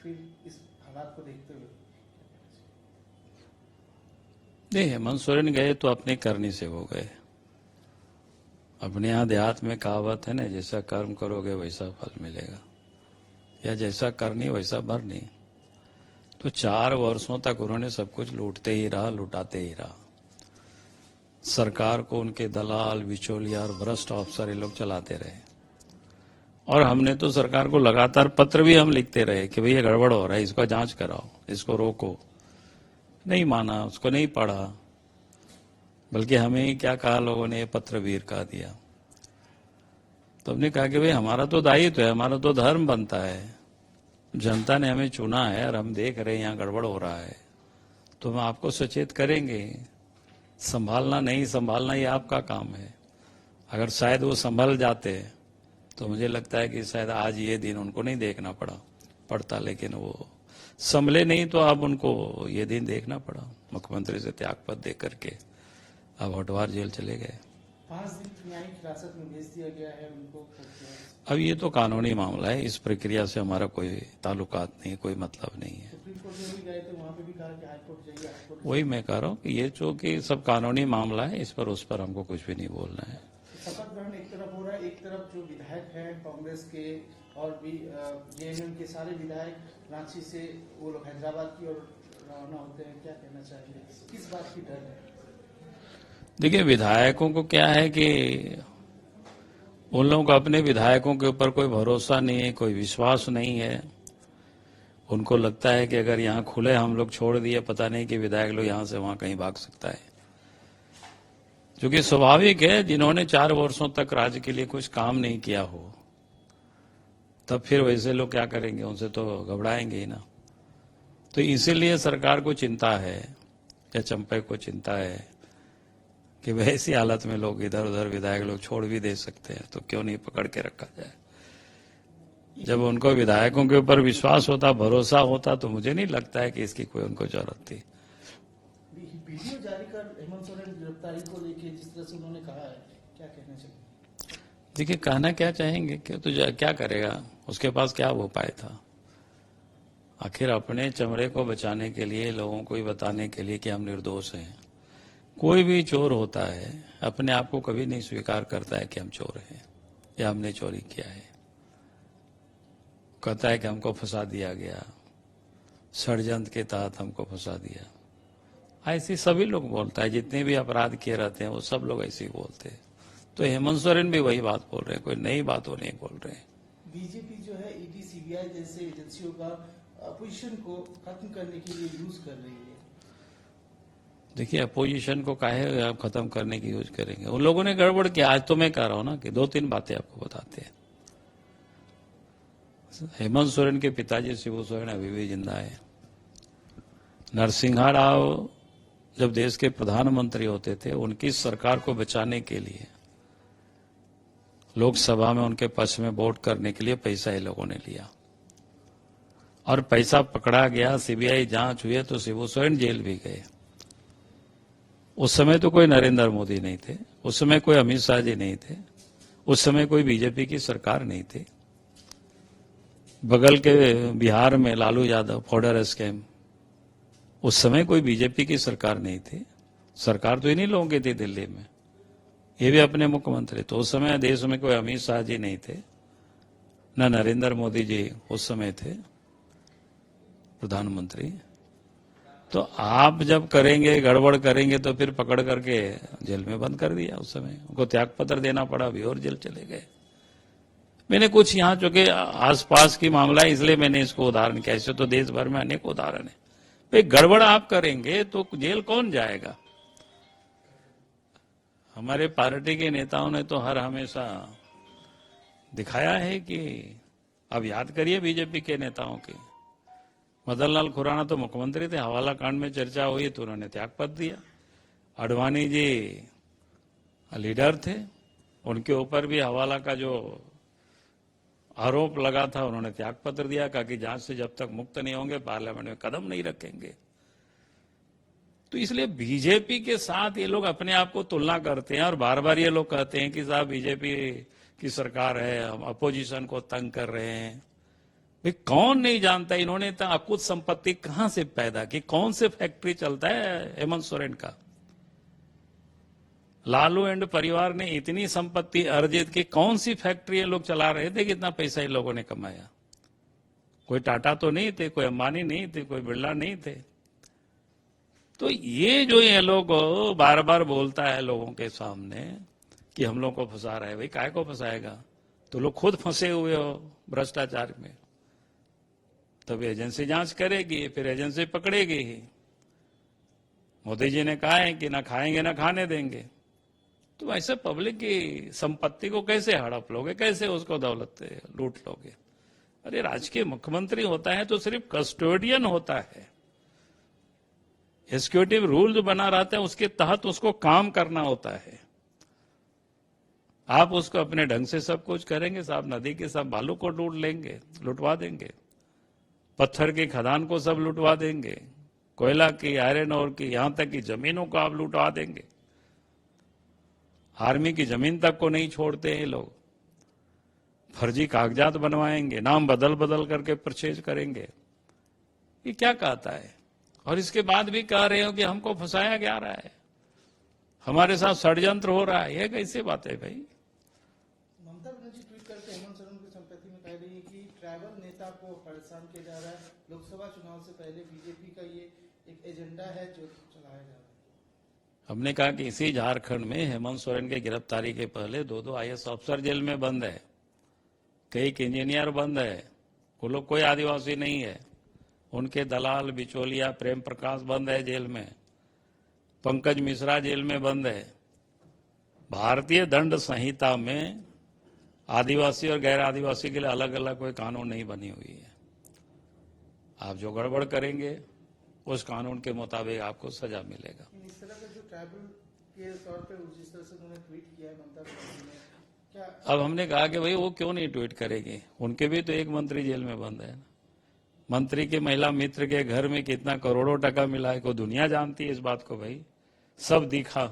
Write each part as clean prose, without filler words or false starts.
फिर इस हालात को देखते हुए नहीं, हेमंत सोरेन गए तो अपने करनी से हो गए। अपने यहाँ देहात में कहावत है ना, जैसा कर्म करोगे वैसा फल मिलेगा, या जैसा करनी वैसा भरनी। तो 4 वर्षों तक उन्होंने सब कुछ लूटते ही रहा, लुटाते ही रहा। सरकार को उनके दलाल, बिचौलिया और भ्रष्ट अफसर ये लोग चलाते रहे। और हमने तो सरकार को लगातार पत्र भी हम लिखते रहे कि भैया गड़बड़ हो रहा है, इसको जांच कराओ, इसको रोको। नहीं माना, उसको नहीं पढ़ा, बल्कि हमें ही क्या कहा लोगों ने, ये पत्र वीर कहा दिया। तो हमने कहा कि भाई हमारा तो दायित्व है, हमारा तो धर्म बनता है, जनता ने हमें चुना है और हम देख रहे हैं यहाँ गड़बड़ हो रहा है, तो हम आपको सचेत करेंगे। संभालना नहीं संभालना ये आपका काम है। अगर शायद वो संभल जाते तो मुझे लगता है कि शायद आज ये दिन उनको नहीं देखना पड़ता, लेकिन वो संभले नहीं तो अब उनको ये दिन देखना पड़ा। मुख्यमंत्री से त्यागपत्र दे करके अब हटवार जेल चले गए। 5 दिन न्यायिक हिरासत में भेज दिया गया है उनको। अब ये तो कानूनी मामला है, इस प्रक्रिया से हमारा कोई ताल्लुकात नहीं, कोई मतलब नहीं है। सुप्रीम कोर्ट में भी गए थे, वहां पे भी कहा कि हाईकोर्ट जाइए, हाईकोर्ट। वही मैं कह रहा हूँ कि ये जो कि सब कानूनी मामला है, इस पर उस पर हमको कुछ भी नहीं बोलना है। शपथ ग्रहण एक तरफ हो रहा है, एक तरफ जो विधायक हैं कांग्रेस के और भी जेएमएम के सारे विधायक रांची से वो लोग हैदराबाद की ओर रवाना होते हैं। क्या कहना चाहिए, किस बात की डर है? देखिए, विधायकों को क्या है कि उन लोगों को अपने विधायकों के ऊपर कोई भरोसा नहीं है, कोई विश्वास नहीं है। उनको लगता है कि अगर यहाँ खुले हम लोग छोड़ दिए, पता नहीं कि विधायक लोग यहाँ से वहां कहीं भाग सकता है, जो कि स्वाभाविक है। जिन्होंने 4 वर्षों तक राज्य के लिए कुछ काम नहीं किया हो, तब फिर वैसे लोग क्या करेंगे, उनसे तो घबराएंगे ही ना। तो इसीलिए सरकार को चिंता है, या चंपे को चिंता है कि वैसी हालत में लोग इधर उधर विधायक लोग छोड़ भी दे सकते हैं, तो क्यों नहीं पकड़ के रखा जाए। जब उनको विधायकों के ऊपर विश्वास होता, भरोसा होता, तो मुझे नहीं लगता है कि इसकी कोई उनको जरूरत थी। वीडियो जारी कर हेमंत सोरेन गिरफ्तारी को लेके जिस तरह से उन्होंने कहा है, क्या कहना चाहिए? देखिए, कहना क्या चाहेंगे कि तो क्या करेगा, उसके पास क्या वो उपाय था। आखिर अपने चमड़े को बचाने के लिए, लोगों को ही बताने के लिए कि हम निर्दोष हैं। कोई भी चोर होता है, अपने आप को कभी नहीं स्वीकार करता है कि हम चोर हैं या हमने चोरी किया है। कहता है कि हमको फंसा दिया गया, षड्यंत्र के तहत हमको फंसा दिया। ऐसे सभी लोग बोलता है, जितने भी अपराध किए रहते हैं वो सब लोग ऐसे ही बोलते हैं। तो हेमंत सोरेन भी वही बात बोल रहे हैं, कोई नई बात वो नहीं बोल रहे हैं। बीजेपी जो है ईडी, सीबीआई जैसे एजेंसियों का अपोजिशन को खत्म करने के लिए यूज कर रही है। देखिए, अपोजिशन को काहे आप खत्म करने की यूज करेंगे? उन लोगों ने गड़बड़ किया। आज तो मैं कह रहा हूं ना कि 2-3 बातें आपको बताते हैं। हेमंत सोरेन के पिताजी शिबू सोरेन अभी भी जिंदा है। नरसिम्हा राव जब देश के प्रधानमंत्री होते थे, उनकी सरकार को बचाने के लिए लोकसभा में उनके पक्ष में वोट करने के लिए पैसा ये लोगों ने लिया, और पैसा पकड़ा गया। सीबीआई जांच हुई तो शिबू सोरेन जेल भी गए। उस समय तो कोई नरेंद्र मोदी नहीं थे, उस समय कोई अमित शाह जी नहीं थे, उस समय कोई बीजेपी की सरकार नहीं थी। बगल के बिहार में लालू यादव, फॉर्डर स्कैम, उस समय कोई बीजेपी की सरकार नहीं थी। सरकार तो इन्हीं लोगों की थी दिल्ली में, ये भी अपने मुख्यमंत्री। तो उस समय देश में कोई अमित शाह जी नहीं थे, न नरेंद्र मोदी जी उस समय थे प्रधानमंत्री। तो आप जब करेंगे, गड़बड़ करेंगे, तो फिर पकड़ करके जेल में बंद कर दिया। उस समय उनको त्यागपत्र देना पड़ा, अभी और जेल चले गए। मैंने कुछ यहाँ चूंकि आसपास की मामला है, इसलिए मैंने इसको उदाहरण किया। ऐसे तो देश भर में अनेक उदाहरण है। भाई, गड़बड़ आप करेंगे तो जेल कौन जाएगा? हमारे पार्टी के नेताओं ने तो हर हमेशा दिखाया है कि, अब याद करिए बीजेपी के नेताओं की, मदन लाल खुराना तो मुख्यमंत्री थे, हवाला कांड में चर्चा हुई तो उन्होंने त्यागपत्र दिया। आडवाणी जी लीडर थे, उनके ऊपर भी हवाला का जो आरोप लगा था, उन्होंने त्यागपत्र दिया, कहा कि जांच से जब तक मुक्त नहीं होंगे पार्लियामेंट में कदम नहीं रखेंगे। तो इसलिए बीजेपी के साथ ये लोग अपने आप को तुलना करते हैं, और बार बार ये लोग कहते हैं कि साहब बीजेपी की सरकार है, हम अपोजिशन को तंग कर रहे हैं। भाई कौन नहीं जानता इन्होंने तो अकुत संपत्ति कहां से पैदा की, कौन से फैक्ट्री चलता है हेमंत सोरेन का। लालू एंड परिवार ने इतनी संपत्ति अर्जित की, कौन सी फैक्ट्री ये लोग चला रहे थे, कितना पैसा इन लोगों ने कमाया। कोई टाटा तो नहीं थे, कोई अंबानी नहीं थे, कोई बिरला नहीं थे। तो ये जो ये लोग बार बार बोलता है लोगों के सामने कि हम लोग को फंसा रहा है, भाई काय को फंसाएगा, तो लोग खुद फंसे हुए हो भ्रष्टाचार में। तब एजेंसी जांच करेगी, फिर एजेंसी पकड़ेगी ही। मोदी जी ने कहा है कि ना खाएंगे ना खाने देंगे। तो ऐसे पब्लिक की संपत्ति को कैसे हड़प लोगे, कैसे उसको दौलत लूट लोगे। अरे राजकीय मुख्यमंत्री होता है तो सिर्फ कस्टोडियन होता है, एग्जीक्यूटिव रूल जो बना रहता है उसके तहत उसको काम करना होता है। आप उसको अपने ढंग से सब कुछ करेंगे, सब नदी के सब बालू को लूट लेंगे, लुटवा देंगे, पत्थर की खदान को सब लुटवा देंगे, कोयला की, आयरन ओर की, यहां तक की जमीनों को आप लुटवा देंगे। आर्मी की जमीन तक को नहीं छोड़ते हैं लोग। फर्जी कागजात बनवाएंगे, नाम बदल बदल करके परचेज करेंगे। ये क्या कहता है। और इसके बाद भी कह रहे हो कि हमको फंसाया जा रहा है, हमारे साथ षड्यंत्र हो रहा है। ये कैसे बात है भाई। ममता बनर्जी ट्वीट करके हेमंत सोरेन की संपत्ति में कह रही है कि ट्राइबल नेता को परेशान किया जा रहा है। लोकसभा चुनाव से पहले बीजेपी का ये एक एजेंडा है जो चलाया जा रहा है। हमने कहा कि इसी झारखंड में हेमंत सोरेन की गिरफ्तारी के पहले 2 IAS अफसर जेल में बंद है, कई इंजीनियर बंद है, वो लोग कोई आदिवासी नहीं है। उनके दलाल बिचौलिया प्रेम प्रकाश बंद है जेल में, पंकज मिश्रा जेल में बंद है। भारतीय दंड संहिता में आदिवासी और गैर आदिवासी के लिए अलग अलग कोई कानून नहीं बनी हुई है। आप जो गड़बड़ करेंगे उस कानून के मुताबिक आपको सजा मिलेगा। इस तरह का जो ट्राइबल के तौर पे जिस तरह से उन्होंने ट्वीट किया है ममता बनर्जी ने, क्या अब हमने कहा कि भाई वो क्यों नहीं ट्वीट करेगी, उनके भी तो एक मंत्री जेल में बंद है। मंत्री के महिला मित्र के घर में कितना करोड़ों टका मिला है, को दुनिया जानती है इस बात को भाई। सब दिखा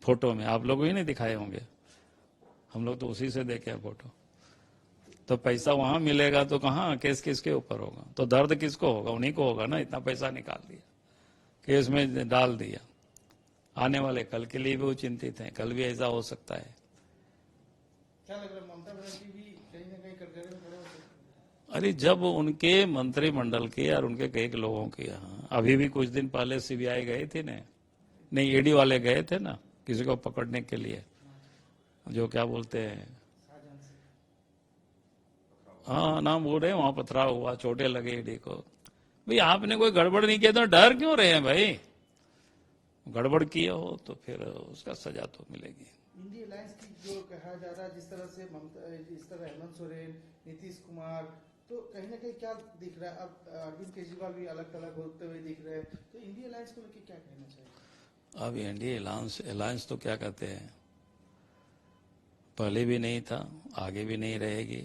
फोटो में, आप लोग ही नहीं दिखाए होंगे, हम लोग तो उसी से देखे हैं फोटो। तो पैसा वहां मिलेगा तो कहाँ केस किसके ऊपर होगा, तो दर्द किसको होगा, उन्हीं को होगा ना। इतना पैसा निकाल दिया, केस में डाल दिया। आने वाले कल के लिए भी वो चिंतित हैं, कल भी ऐसा हो सकता है। क्या लग रहा है ममता बनर्जी भी कहीं ना कहीं कटघरे में खड़े हो सकते हैं? अरे जब उनके मंत्रिमंडल के और उनके कई लोगों के यहाँ, अभी भी कुछ दिन पहले CBI गए थे ना, नहीं ED वाले गए थे ना किसी को पकड़ने के लिए, जो क्या बोलते हैं, हाँ नाम बोल रहे हैं, वहां पथराव हुआ, चोटें लगे ED को। भाई आपने कोई गड़बड़ नहीं किया तो डर क्यों रहे हैं भाई। गड़बड़ किया हो तो फिर उसका सजा तो मिलेगी। इंडिया अलायंस की जो कहा जा रहा है, जिस तरह से इस तरह हेमंत सोरेन, नीतीश कुमार, तो कहीं ना कहीं क्या दिख रहा है। अब अरविंद केजरीवाल भी अलग अलग होते हुए दिख रहे हैं, तो इंडिया अलायंस को लेकर क्या कहना चाहिए। अब इंडिया अलायंस तो क्या कहते हैं, पहले भी नहीं था, आगे भी नहीं रहेगी।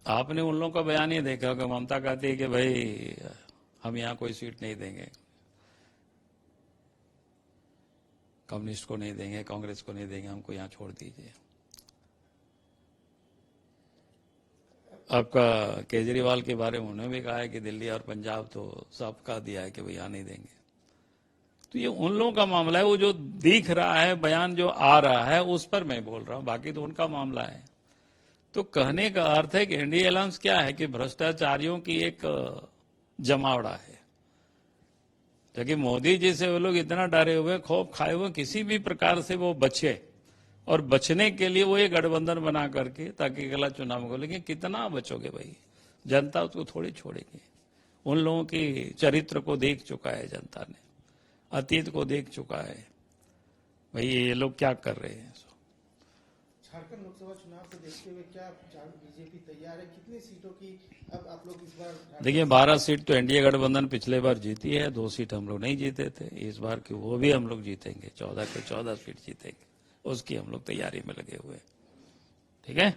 आपने उन लोगों का बयान ही देखा होगा, ममता कहती है कि भाई हम यहाँ कोई सीट नहीं देंगे, कम्युनिस्ट को नहीं देंगे, कांग्रेस को नहीं देंगे, हमको यहाँ छोड़ दीजिए। आपका केजरीवाल के बारे में उन्होंने भी कहा है कि दिल्ली और पंजाब तो सब कह दिया है कि भाई यहाँ नहीं देंगे। तो ये उन लोगों का मामला है, वो जो दिख रहा है, बयान जो आ रहा है उस पर मैं बोल रहा हूँ, बाकी तो उनका मामला है। तो कहने का अर्थ है कि इंडिया अलायंस क्या है कि भ्रष्टाचारियों की एक जमावड़ा है। क्योंकि मोदी जी से वो लोग इतना डरे हुए, खौफ खाए हुए, किसी भी प्रकार से वो बचे, और बचने के लिए वो एक गठबंधन बना करके ताकि अगला चुनाव को। लेकिन कितना बचोगे भाई, जनता उसको थोड़ी छोड़ेगी। उन लोगों की चरित्र को देख चुका है जनता ने, अतीत को देख चुका है भाई ये लोग क्या कर रहे हैं। झारखंड लोकसभा चुनाव को देखते हुए क्या बीजेपी तैयार है, कितनी सीटों की अब आप लोग इस बार। देखिए 12 सीट तो एनडीए गठबंधन पिछले बार जीती है, 2 सीट हम लोग नहीं जीते थे। इस बार की वो भी हम लोग जीतेंगे, 14 के 14 सीट जीतेंगे, उसकी हम लोग तैयारी में लगे हुए। ठीक है।